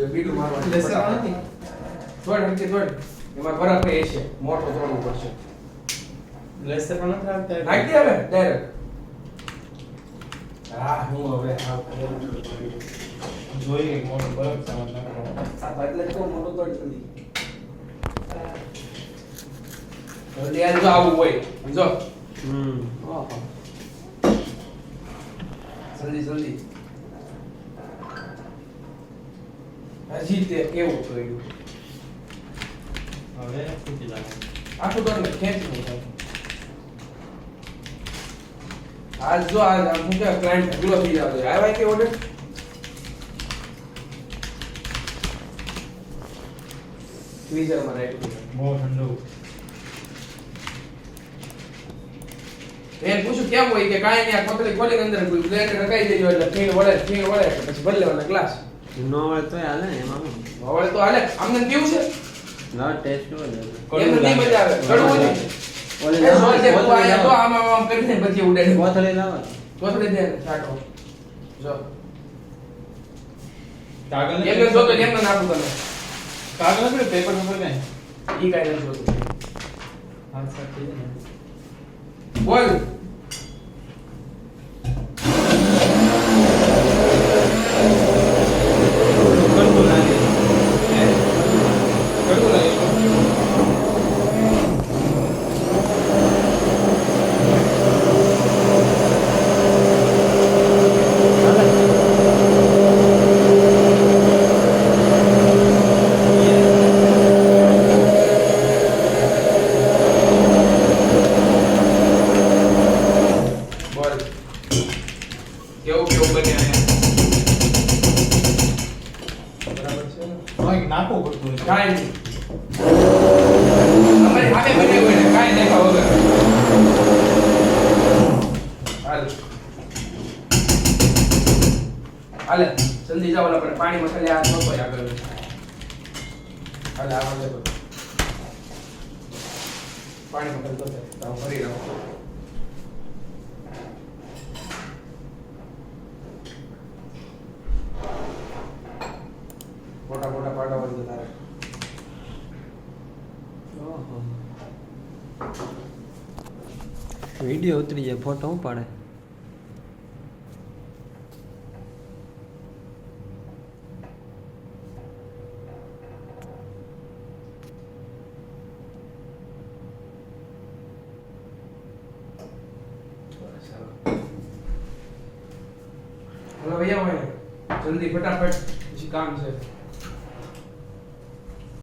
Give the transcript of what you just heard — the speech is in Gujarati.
બીડું મારવાનું લેસર નથી તોડ હમકે તોડ એમાં બરફ એ છે મોટો તોડવું પડશે લેસર પણ નથી આવતા નાખી દે હવે ડાયરેક્ટ હા હું હવે આ જોઈએ મોટો બરફ સામાન નાખો એટલે તો મોટો તોડ જલ્દી આ જો આવું હોય સમજો જલ્દી હજી તે કેવું કર્યું હવે ફૂટી લાગે આખું તો ખેંચી નો આજ જો આજ આમ કે ક્લાયન્ટ ઢગલો થઈ જાવ આવ્યા કે ઓર્ડર ફ્રીઝર માં રાખ્યું બહુ ઠંડુ મેં પૂછ્યું કેમ હોય કે કાંઈ નહીં આ કોથળી ખોલી અંદર બ્લેન્ડર રખાઈ દેજો એટલે ફીણ વળે પછી ભરી લેવાના ગ્લાસ નો હોય તો હાલે ને એમાં વળે તો હાલે આમને પીવું છે ના ટેસ્ટ હોય એમને નહીં મજા આવે કડવું નહીં ઓલે એ સોળ જે તું આયા તો આમ કરીને પછી ઉડાડી કોથળી લાવો કોથળી દે છાંટો જો કાગળ એમને જો તો એમને નાખું તમે કાગળ નથી પેપર પેપર કઈ ઈ કાંઈ નથી જોતું હા સાચી છે બોલ કડવું લાગે કડવું લાગે બોલ કેવું બને આયા બરાબર છે ને હા નાખવું પડતું હોય કાંઈ નહીં અમારી સામે બને હોય ને કાંઈ દેખા વગર હાલે જલ્દી જાવ ઓલા પર પાણીમાં ખાલી હાથ મૂકો આગળ હાલે આવા દે પાણીમાં ખાલી તો ફરી રહો મોટા પાડા વળી તારે વિડિયો ઉતરી જાય ફોટો હું પાડે हेलो भैया मैं जल्दी फटाफट कुछ काम से